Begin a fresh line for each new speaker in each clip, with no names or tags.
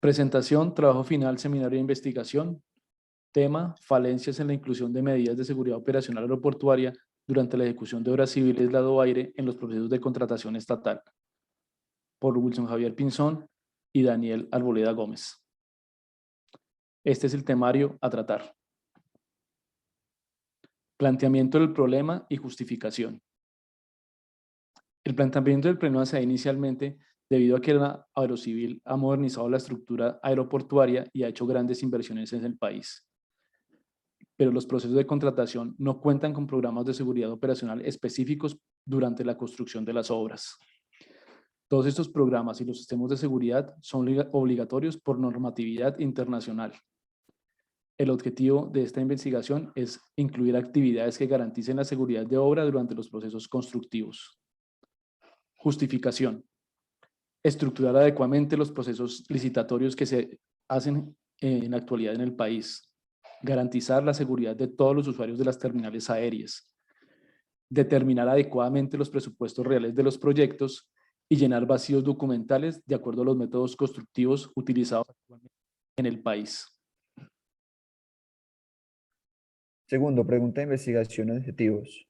Presentación, trabajo final, seminario de investigación. Tema, falencias en la inclusión de medidas de seguridad operacional aeroportuaria durante la ejecución de obras civiles lado-aire en los procesos de contratación estatal. Por Wilson Javier Pinzón y Daniel Arboleda Gómez. Este es el temario a tratar. Planteamiento del problema y justificación. El planteamiento del problema se da inicialmente debido a que la Aerocivil ha modernizado la estructura aeroportuaria y ha hecho grandes inversiones en el país. Pero los procesos de contratación no cuentan con programas de seguridad operacional específicos durante la construcción de las obras. Todos estos programas y los sistemas de seguridad son obligatorios por normatividad internacional. El objetivo de esta investigación es incluir actividades que garanticen la seguridad de obra durante los procesos constructivos. Justificación. Estructurar adecuadamente los procesos licitatorios que se hacen en la actualidad en el país. Garantizar la seguridad de todos los usuarios de las terminales aéreas. Determinar adecuadamente los presupuestos reales de los proyectos y llenar vacíos documentales de acuerdo a los métodos constructivos utilizados actualmente en el país.
Segundo, pregunta de investigación objetivos.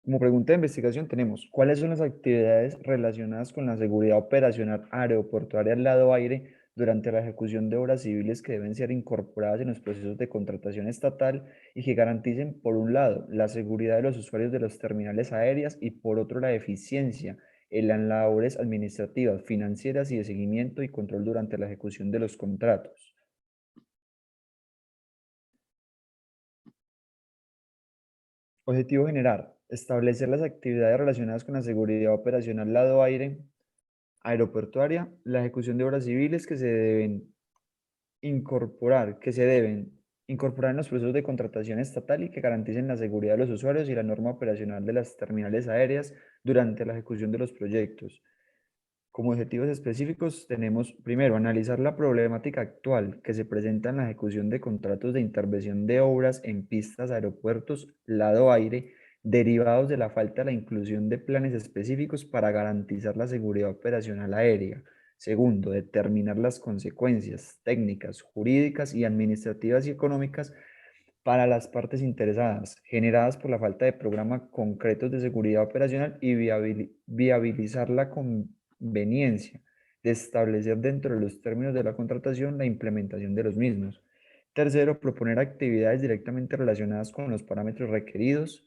Como pregunta de investigación tenemos, ¿cuáles son las actividades relacionadas con la seguridad operacional aeroportuaria al lado aire durante la ejecución de obras civiles que deben ser incorporadas en los procesos de contratación estatal y que garanticen, por un lado, la seguridad de los usuarios de las terminales aéreas y, por otro, la eficiencia en las labores administrativas, financieras y de seguimiento y control durante la ejecución de los contratos? Objetivo general, establecer las actividades relacionadas con la seguridad operacional lado aire aeroportuaria, la ejecución de obras civiles que se deben incorporar en los procesos de contratación estatal y que garanticen la seguridad de los usuarios y la norma operacional de las terminales aéreas durante la ejecución de los proyectos. Como objetivos específicos tenemos, primero, analizar la problemática actual que se presenta en la ejecución de contratos de intervención de obras en pistas, aeropuertos, lado aire, derivados de la falta de la inclusión de planes específicos para garantizar la seguridad operacional aérea. Segundo, determinar las consecuencias técnicas, jurídicas y administrativas y económicas para las partes interesadas, generadas por la falta de programas concretos de seguridad operacional y viabilizar la conveniencia de establecer dentro de los términos de la contratación la implementación de los mismos. Tercero, proponer actividades directamente relacionadas con los parámetros requeridos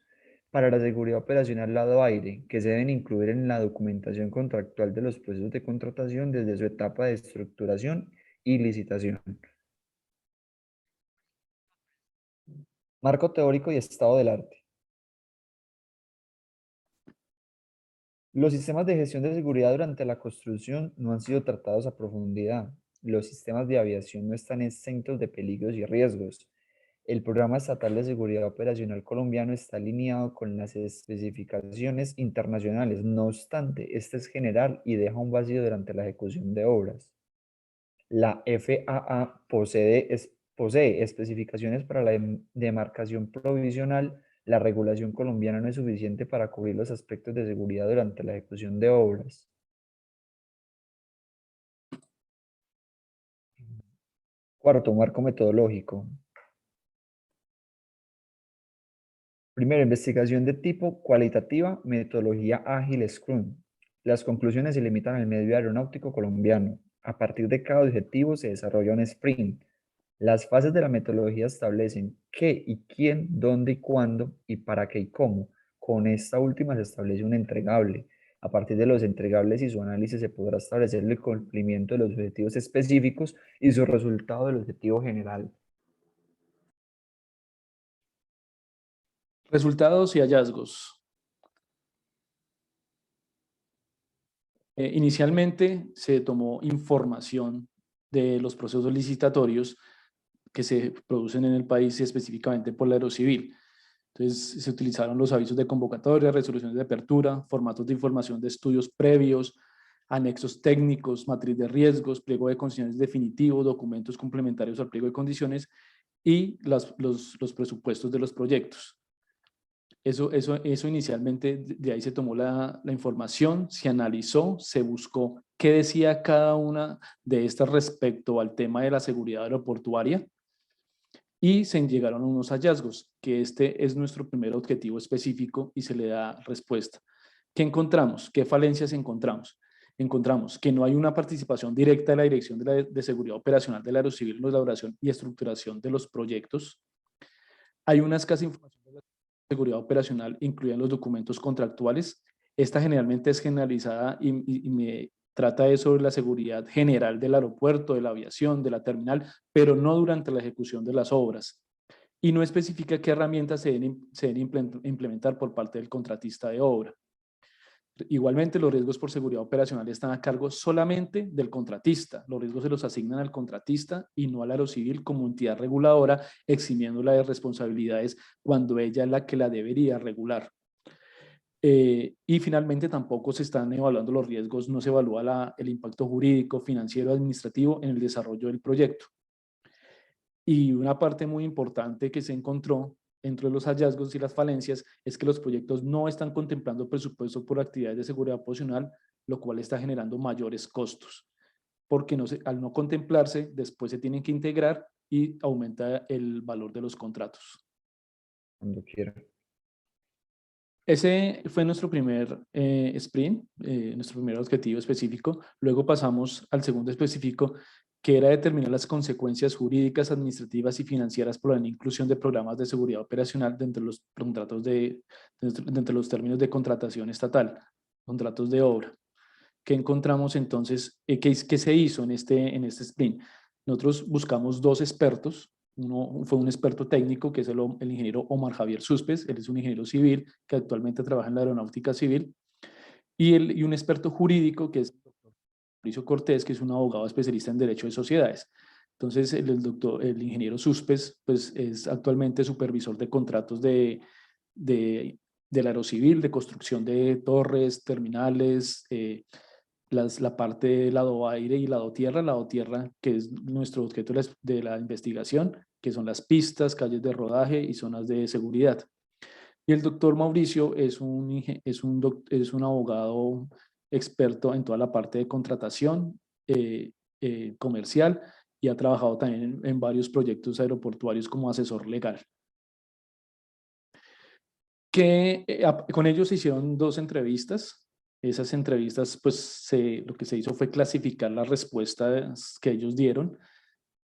para la seguridad operacional lado aire, que se deben incluir en la documentación contractual de los procesos de contratación desde su etapa de estructuración y licitación. Marco teórico y estado del arte. Los sistemas de gestión de seguridad durante la construcción no han sido tratados a profundidad. Los sistemas de aviación no están exentos de peligros y riesgos. El Programa Estatal de Seguridad Operacional colombiano está alineado con las especificaciones internacionales. No obstante, este es general y deja un vacío durante la ejecución de obras. La FAA posee especificaciones para la demarcación provisional. La regulación colombiana no es suficiente para cubrir los aspectos de seguridad durante la ejecución de obras. Cuarto, marco metodológico. Primero, investigación de tipo cualitativa, metodología ágil Scrum. Las conclusiones se limitan al medio aeronáutico colombiano. A partir de cada objetivo se desarrolla un sprint. Las fases de la metodología establecen qué y quién, dónde y cuándo, y para qué y cómo. Con esta última se establece un entregable. A partir de los entregables y su análisis se podrá establecer el cumplimiento de los objetivos específicos y su resultado del objetivo general.
Resultados y hallazgos. Inicialmente se tomó información de los procesos licitatorios que se producen en el país específicamente por la Aerocivil. Entonces se utilizaron los avisos de convocatoria, resoluciones de apertura, formatos de información de estudios previos, anexos técnicos, matriz de riesgos, pliego de condiciones definitivo, documentos complementarios al pliego de condiciones y los presupuestos de los proyectos. Eso inicialmente, de ahí se tomó la información, se analizó, se buscó qué decía cada una de estas respecto al tema de la seguridad aeroportuaria y se llegaron a unos hallazgos, que este es nuestro primer objetivo específico y se le da respuesta. ¿Qué encontramos? ¿Qué falencias encontramos? Encontramos que no hay una participación directa de la Dirección de Seguridad Operacional del Aerocivil en la elaboración y estructuración de los proyectos. Hay una escasa información de la seguridad operacional incluida en los documentos contractuales. Esta generalmente es generalizada y me trata de sobre la seguridad general del aeropuerto, de la aviación, de la terminal, pero no durante la ejecución de las obras. Y no especifica qué herramientas se deben implementar por parte del contratista de obra. Igualmente, los riesgos por seguridad operacional están a cargo solamente del contratista. Los riesgos se los asignan al contratista y no al Aerocivil como entidad reguladora, eximiéndola de responsabilidades cuando ella es la que la debería regular. Y finalmente tampoco se están evaluando los riesgos, no se evalúa el impacto jurídico, financiero, administrativo en el desarrollo del proyecto. Y una parte muy importante que se encontró dentro de los hallazgos y las falencias es que los proyectos no están contemplando presupuesto por actividades de seguridad operacional, lo cual está generando mayores costos, porque al no contemplarse, después se tienen que integrar y aumenta el valor de los contratos.
Cuando quiera.
Ese fue nuestro primer sprint, nuestro primer objetivo específico. Luego pasamos al segundo específico, que era determinar las consecuencias jurídicas, administrativas y financieras por la no inclusión de programas de seguridad operacional dentro de los contratos dentro de los términos de contratación estatal, contratos de obra. ¿Qué encontramos entonces? ¿Qué se hizo en este sprint? Nosotros buscamos dos expertos. Uno fue un experto técnico, que es el ingeniero Omar Javier Suspes. Él es un ingeniero civil que actualmente trabaja en la aeronáutica civil. Y un experto jurídico, que es el doctor Mauricio Cortés, que es un abogado especialista en derecho de sociedades. Entonces, el ingeniero Suspes, pues, es actualmente supervisor de contratos del aerocivil, de construcción de torres, terminales, la parte de lado aire y lado tierra, que es nuestro objeto de la investigación, que son las pistas, calles de rodaje y zonas de seguridad. Y el doctor Mauricio es un abogado experto en toda la parte de contratación comercial y ha trabajado también en varios proyectos aeroportuarios como asesor legal. Con ellos se hicieron dos entrevistas. Esas entrevistas, pues lo que se hizo fue clasificar las respuestas que ellos dieron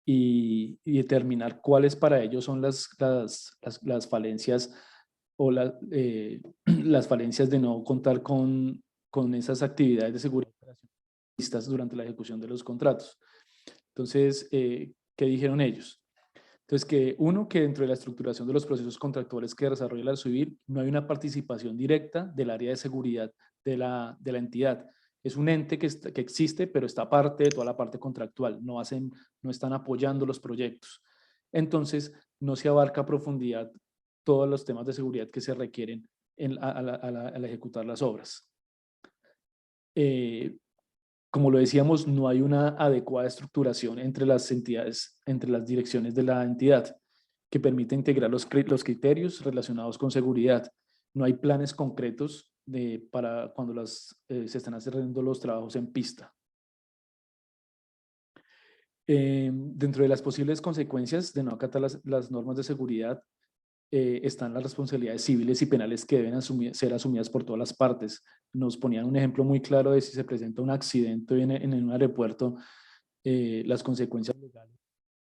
y determinar cuáles para ellos son las falencias o las falencias de no contar con esas actividades de seguridad previstas durante la ejecución de los contratos. Entonces, ¿qué dijeron ellos? Entonces, que dentro de la estructuración de los procesos contractuales que desarrolla la civil no hay una participación directa del área de seguridad de la entidad. Es un ente que existe, pero está aparte de toda la parte contractual. No están apoyando los proyectos. Entonces, no se abarca a profundidad todos los temas de seguridad que se requieren al ejecutar las obras. Como lo decíamos, no hay una adecuada estructuración entre las entidades, entre las direcciones de la entidad, que permite integrar los criterios relacionados con seguridad. No hay planes concretos para cuando se están haciendo los trabajos en pista. Dentro de las posibles consecuencias de no acatar las normas de seguridad, están las responsabilidades civiles y penales que deben ser asumidas por todas las partes. Nos ponían un ejemplo muy claro de si se presenta un accidente en un aeropuerto, las consecuencias legales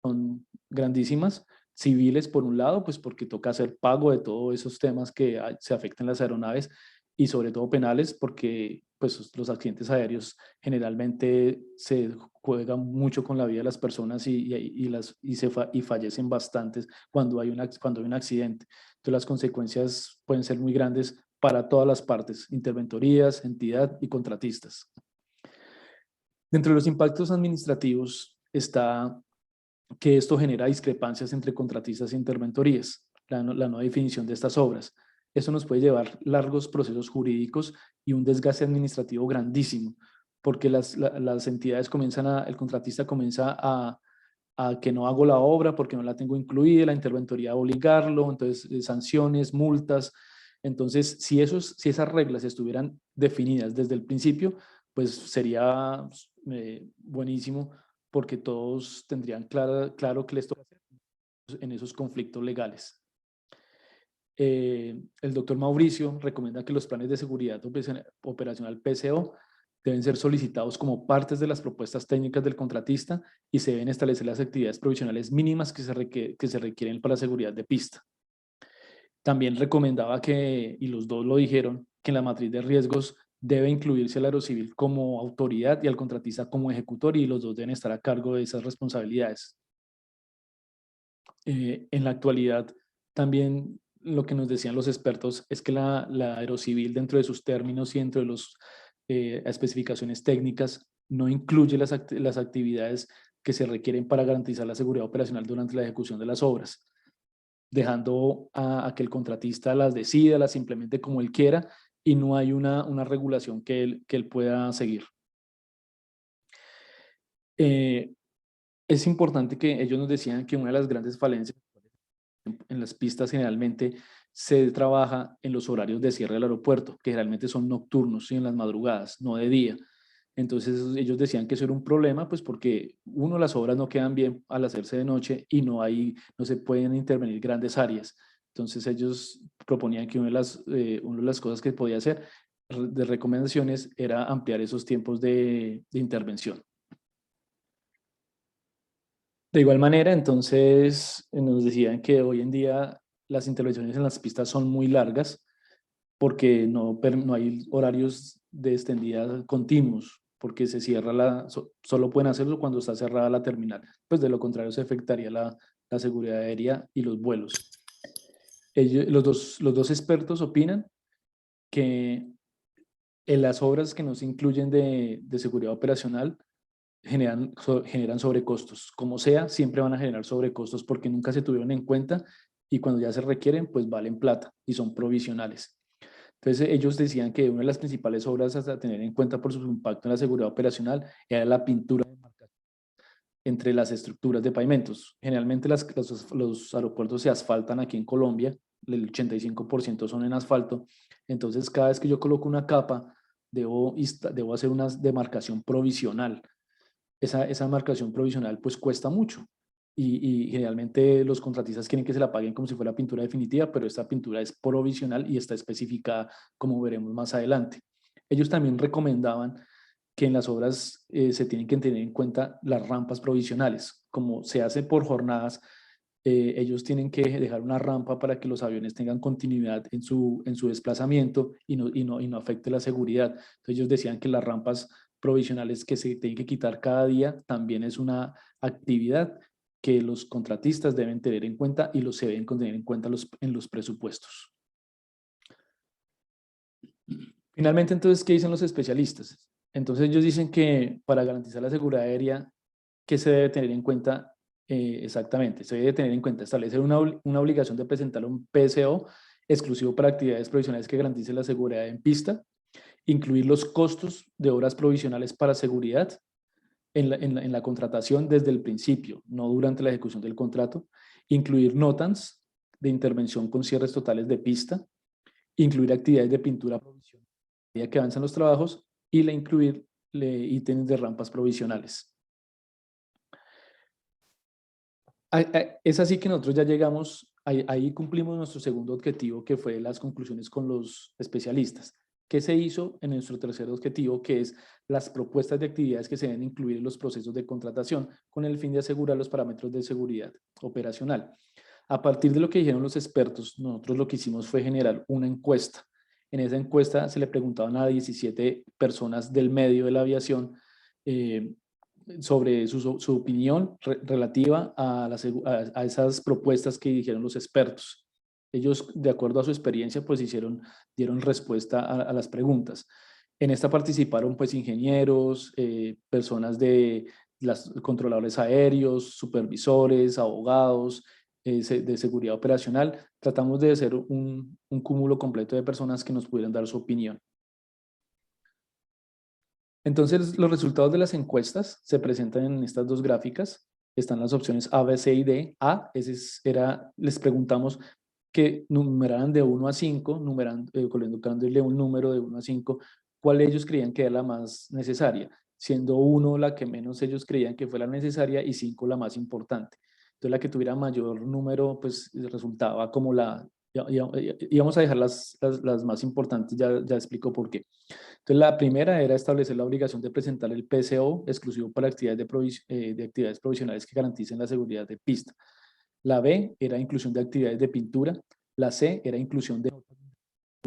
son grandísimas. Civiles, por un lado, pues porque toca hacer pago de todos esos temas que se afectan las aeronaves, y sobre todo penales porque pues, los accidentes aéreos generalmente se juegan mucho con la vida de las personas y fallecen bastantes cuando hay un accidente. Entonces las consecuencias pueden ser muy grandes para todas las partes, interventorías, entidad y contratistas. Dentro de los impactos administrativos está que esto genera discrepancias entre contratistas e interventorías, la no definición de estas obras. Eso nos puede llevar largos procesos jurídicos y un desgaste administrativo grandísimo, porque las entidades el contratista comienza a que no hago la obra porque no la tengo incluida, la interventoría va a obligarlo, entonces sanciones, multas. Entonces, si esas reglas estuvieran definidas desde el principio, pues sería buenísimo, porque todos tendrían claro qué les toca hacer en esos conflictos legales. El doctor Mauricio recomienda que los planes de seguridad operacional PCO deben ser solicitados como partes de las propuestas técnicas del contratista y se deben establecer las actividades provisionales mínimas que se requieren para la seguridad de pista. También recomendaba y los dos lo dijeron, que en la matriz de riesgos debe incluirse al aerocivil como autoridad y al contratista como ejecutor, y los dos deben estar a cargo de esas responsabilidades. En la actualidad, también lo que nos decían los expertos es que la aerocivil, dentro de sus términos y dentro de las especificaciones técnicas, no incluye las actividades que se requieren para garantizar la seguridad operacional durante la ejecución de las obras, dejando a que el contratista las decida, las implemente como él quiera, y no hay una regulación que él pueda seguir. Es importante que ellos nos decían que una de las grandes falencias en las pistas generalmente se trabaja en los horarios de cierre del aeropuerto, que generalmente son nocturnos y en las madrugadas, no de día. Entonces ellos decían que eso era un problema, pues porque uno, las obras no quedan bien al hacerse de noche y no se pueden intervenir grandes áreas. Entonces ellos proponían que una de las cosas que podía hacer de recomendaciones era ampliar esos tiempos de intervención. De igual manera, entonces nos decían que hoy en día las intervenciones en las pistas son muy largas porque no hay horarios de extendida continuos, porque se cierra solo pueden hacerlo cuando está cerrada la terminal. Pues de lo contrario se afectaría la seguridad aérea y los vuelos. Los dos expertos opinan que en las obras que no se incluyen de seguridad operacional generan sobrecostos. Como sea, siempre van a generar sobrecostos porque nunca se tuvieron en cuenta, y cuando ya se requieren, pues valen plata y son provisionales. Entonces ellos decían que una de las principales obras a tener en cuenta por su impacto en la seguridad operacional era la pintura de marcación entre las estructuras de pavimentos. Generalmente los aeropuertos se asfaltan aquí en Colombia, el 85% son en asfalto. Entonces cada vez que yo coloco una capa, debo hacer una demarcación provisional. Esa marcación provisional pues cuesta mucho, y generalmente los contratistas quieren que se la paguen como si fuera pintura definitiva, pero esta pintura es provisional y está especificada, como veremos más adelante. Ellos también recomendaban que en las obras se tienen que tener en cuenta las rampas provisionales. Como se hace por jornadas, ellos tienen que dejar una rampa para que los aviones tengan continuidad en su desplazamiento y no afecte la seguridad. Entonces ellos decían que las rampas provisionales que se tienen que quitar cada día también es una actividad que los contratistas deben tener en cuenta y se deben tener en cuenta en los presupuestos. Finalmente, entonces, ¿qué dicen los especialistas? Entonces ellos dicen que para garantizar la seguridad aérea, ¿qué se debe tener en cuenta exactamente? Se debe tener en cuenta establecer una obligación de presentar un PSO exclusivo para actividades provisionales que garanticen la seguridad en pista, incluir los costos de obras provisionales para seguridad en la contratación desde el principio, no durante la ejecución del contrato, incluir NOTAMs de intervención con cierres totales de pista, incluir actividades de pintura provisional a medida que avanzan los trabajos, y incluir ítems de rampas provisionales. Es así que nosotros ya llegamos, ahí cumplimos nuestro segundo objetivo, que fue las conclusiones con los especialistas. ¿Qué se hizo en nuestro tercer objetivo, que es las propuestas de actividades que se deben incluir en los procesos de contratación con el fin de asegurar los parámetros de seguridad operacional? A partir de lo que dijeron los expertos, nosotros lo que hicimos fue generar una encuesta. En esa encuesta se le preguntaban a 17 personas del medio de la aviación sobre su opinión relativa a esas propuestas que dijeron los expertos. Ellos, de acuerdo a su experiencia, pues dieron respuesta a las preguntas. En esta participaron pues ingenieros, personas de los controladores aéreos, supervisores, abogados, de seguridad operacional. Tratamos de hacer un cúmulo completo de personas que nos pudieran dar su opinión. Entonces, los resultados de las encuestas se presentan en estas dos gráficas. Están las opciones A, B, C y D. A, les preguntamos que numeraran de 1 a 5, colocándole un número de 1 a 5, cuál ellos creían que era la más necesaria, siendo 1 la que menos ellos creían que fue la necesaria y 5 la más importante. Entonces la que tuviera mayor número, pues resultaba como íbamos a dejar las más importantes, ya explico por qué. Entonces la primera era establecer la obligación de presentar el PCO exclusivo para actividades de actividades provisionales que garanticen la seguridad de pista. La B era inclusión de actividades de pintura. La C era inclusión de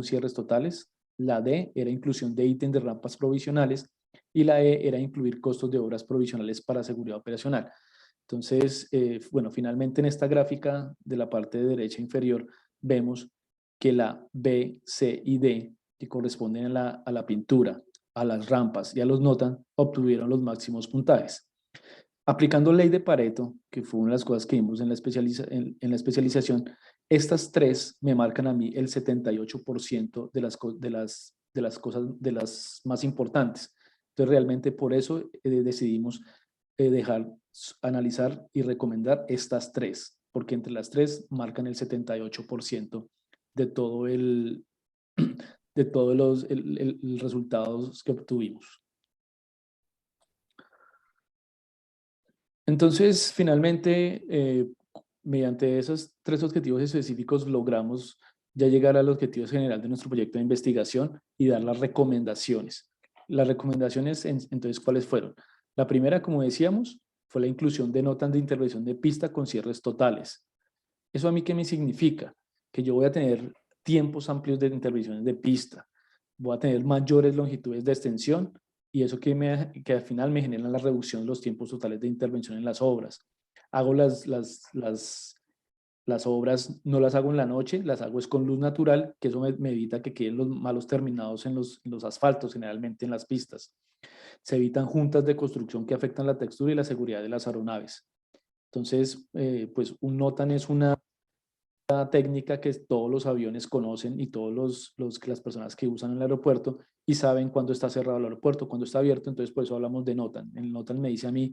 cierres totales. La D era inclusión de ítems de rampas provisionales. Y la E era incluir costos de obras provisionales para seguridad operacional. Entonces, bueno, finalmente en esta gráfica de la parte de derecha inferior vemos que la B, C y D, que corresponden a la pintura, a las rampas y a los NOTAM, obtuvieron los máximos puntajes. Aplicando ley de Pareto, que fue una de las cosas que vimos en la especialización, estas tres me marcan a mí el 78% de las cosas, de las más importantes. Entonces, realmente por eso decidimos analizar y recomendar estas tres, porque entre las tres marcan el 78% de todo de todos los resultados que obtuvimos. Entonces, finalmente, mediante esos tres objetivos específicos, logramos ya llegar al objetivo general de nuestro proyecto de investigación y dar las recomendaciones. Las recomendaciones, entonces, ¿cuáles fueron? La primera, como decíamos, fue la inclusión de notas de intervención de pista con cierres totales. ¿Eso a mí qué me significa? Que yo voy a tener tiempos amplios de intervenciones de pista, voy a tener mayores longitudes de extensión y eso que al final me genera la reducción de los tiempos totales de intervención en las obras. Hago las obras, no las hago en la noche, las hago es con luz natural, que eso me evita que queden los malos terminados en los asfaltos, generalmente en las pistas. Se evitan juntas de construcción que afectan la textura y la seguridad de las aeronaves. Entonces, pues un NOTAM es una técnica que todos los aviones conocen y todos las personas que usan el aeropuerto y saben cuándo está cerrado el aeropuerto, cuándo está abierto, entonces por eso hablamos de NOTAM. El NOTAM me dice a mí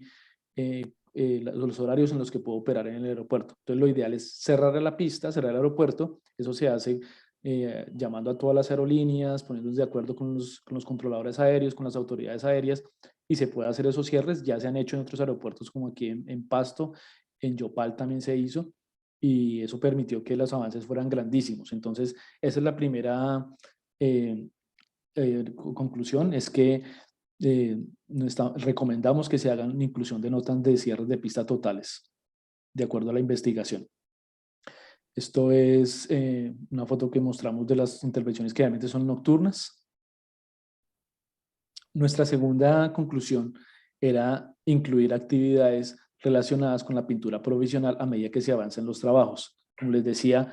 los horarios en los que puedo operar en el aeropuerto. Entonces lo ideal es cerrar la pista, cerrar el aeropuerto, eso se hace llamando a todas las aerolíneas, poniéndose de acuerdo con los controladores aéreos, con las autoridades aéreas y se puede hacer esos cierres, ya se han hecho en otros aeropuertos como aquí en Pasto, en Yopal también se hizo y eso permitió que los avances fueran grandísimos. Entonces, esa es la primera conclusión, es que recomendamos que se hagan inclusión de notas de cierres de pista totales, de acuerdo a la investigación. Esto es una foto que mostramos de las intervenciones que realmente son nocturnas. Nuestra segunda conclusión era incluir actividades relacionadas con la pintura provisional a medida que se avanza en los trabajos. Como les decía,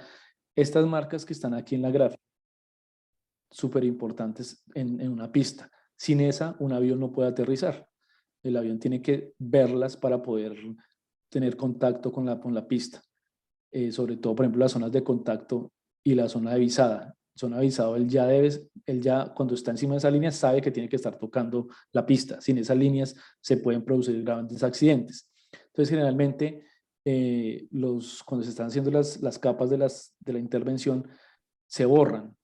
estas marcas que están aquí en la gráfica, súper importantes en una pista. Sin esa, un avión no puede aterrizar. El avión tiene que verlas para poder tener contacto con la pista. Sobre todo, por ejemplo, las zonas de contacto y la zona de visada. Zona de visado, él ya cuando está encima de esa línea sabe que tiene que estar tocando la pista. Sin esas líneas se pueden producir grandes accidentes. Entonces, generalmente, cuando se están haciendo las capas de la intervención, se borran.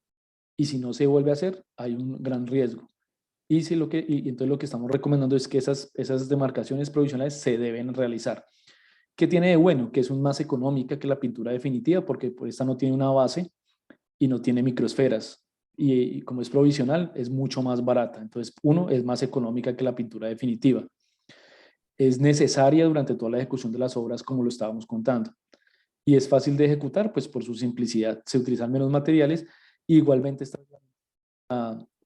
Y si no se vuelve a hacer, hay un gran riesgo. Y entonces lo que estamos recomendando es que esas demarcaciones provisionales se deben realizar. ¿Qué tiene de bueno? Que es más económica que la pintura definitiva, porque pues, esta no tiene una base y no tiene microesferas. Y como es provisional, es mucho más barata. Entonces, es más económica que la pintura definitiva. Es necesaria durante toda la ejecución de las obras, como lo estábamos contando. Y es fácil de ejecutar, pues por su simplicidad. Se utilizan menos materiales y igualmente está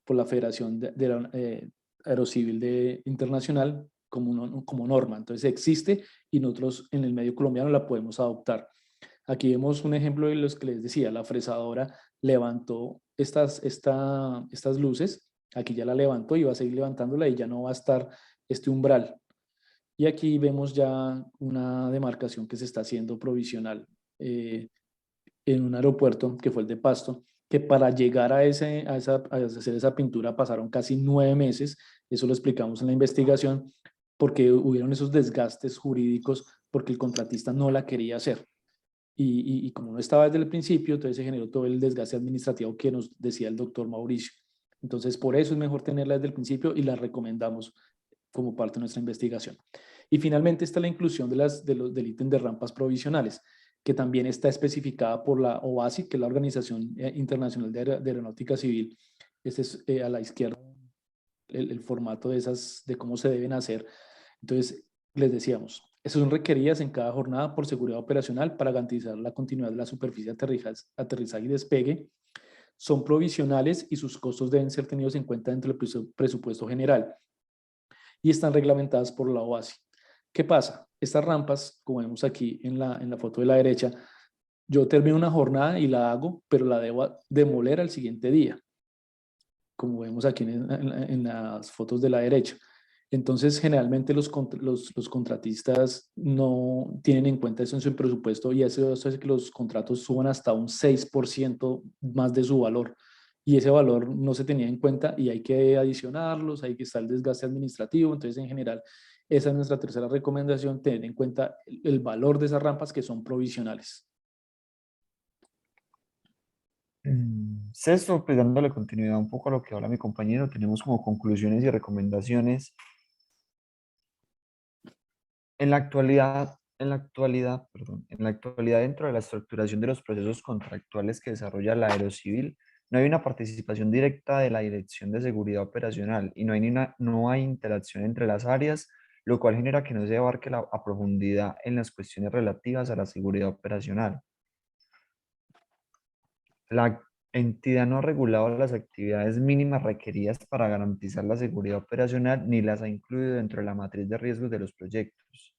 por la Federación Aerocivil Internacional como norma. Entonces existe y nosotros en el medio colombiano la podemos adoptar. Aquí vemos un ejemplo de los que les decía, la fresadora levantó estas luces, aquí ya la levantó y va a seguir levantándola y ya no va a estar este umbral. Y aquí vemos ya una demarcación que se está haciendo provisional en un aeropuerto que fue el de Pasto, que para llegar a hacer esa pintura pasaron casi 9 meses, eso lo explicamos en la investigación, porque hubieron esos desgastes jurídicos porque el contratista no la quería hacer. y como no estaba desde el principio, entonces se generó todo el desgaste administrativo que nos decía el doctor Mauricio. Entonces, por eso es mejor tenerla desde el principio y la recomendamos como parte de nuestra investigación. Y finalmente está la inclusión del ítem de rampas provisionales, que también está especificada por la OASI, que es la Organización Internacional de Aeronáutica Civil. Este es a la izquierda el formato de cómo se deben hacer. Entonces, les decíamos, esas son requeridas en cada jornada por seguridad operacional para garantizar la continuidad de la superficie de aterrizaje y despegue. Son provisionales y sus costos deben ser tenidos en cuenta dentro del presupuesto general y están reglamentadas por la OASI. ¿Qué pasa? Estas rampas, como vemos aquí en la foto de la derecha, yo termino una jornada y la hago, pero la debo demoler al siguiente día, como vemos aquí en las fotos de la derecha. Entonces, generalmente los contratistas no tienen en cuenta eso en su presupuesto y eso hace que los contratos suban hasta un 6% más de su valor. Y ese valor no se tenía en cuenta y hay que adicionarlos, hay que estar el desgaste administrativo. Entonces, en general, esa es nuestra tercera recomendación, tener en cuenta el valor de esas rampas que son provisionales.
Sexto, pues dándole continuidad un poco a lo que habla mi compañero, tenemos como conclusiones y recomendaciones. En la actualidad, dentro de la estructuración de los procesos contractuales que desarrolla la Aerocivil, no hay una participación directa de la Dirección de Seguridad Operacional y no hay interacción entre las áreas, lo cual genera que no se abarque a profundidad en las cuestiones relativas a la seguridad operacional. La entidad no ha regulado las actividades mínimas requeridas para garantizar la seguridad operacional ni las ha incluido dentro de la matriz de riesgos de los proyectos.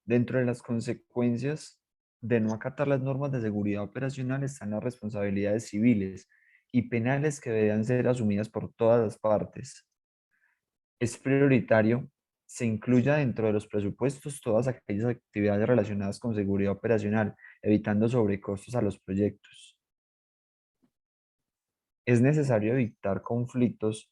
Dentro de las consecuencias de no acatar las normas de seguridad operacional están las responsabilidades civiles y penales que deberán ser asumidas por todas las partes. Es prioritario se incluya dentro de los presupuestos todas aquellas actividades relacionadas con seguridad operacional, evitando sobrecostos a los proyectos. Es necesario evitar conflictos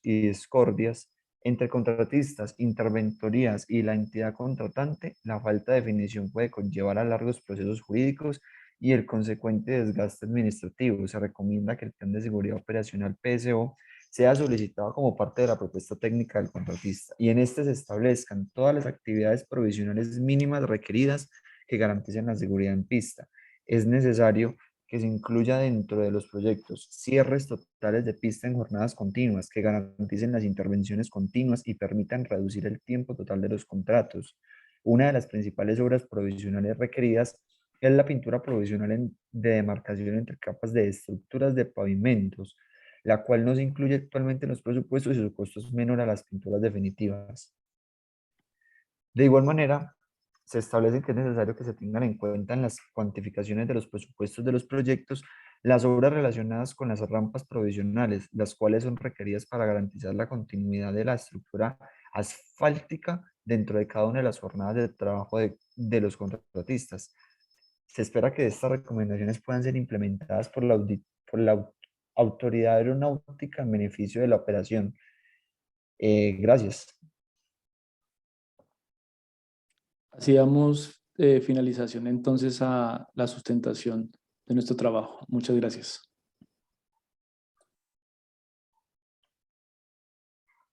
y discordias entre contratistas, interventorías y la entidad contratante. La falta de definición puede conllevar a largos procesos jurídicos y el consecuente desgaste administrativo. Se recomienda que el plan de seguridad operacional PSO sea solicitado como parte de la propuesta técnica del contratista y en este se establezcan todas las actividades provisionales mínimas requeridas que garanticen la seguridad en pista. Es necesario que se incluya dentro de los proyectos cierres totales de pista en jornadas continuas que garanticen las intervenciones continuas y permitan reducir el tiempo total de los contratos. Una de las principales obras provisionales requeridas es la pintura provisional de demarcación entre capas de estructuras de pavimentos, la cual no se incluye actualmente en los presupuestos y su costo es menor a las pinturas definitivas. De igual manera, se establece que es necesario que se tengan en cuenta en las cuantificaciones de los presupuestos de los proyectos las obras relacionadas con las rampas provisionales, las cuales son requeridas para garantizar la continuidad de la estructura asfáltica dentro de cada una de las jornadas de trabajo de los contratistas. Se espera que estas recomendaciones puedan ser implementadas por la autoridad aeronáutica en beneficio de la operación. Gracias.
Así damos finalización entonces a la sustentación de nuestro trabajo. Muchas gracias.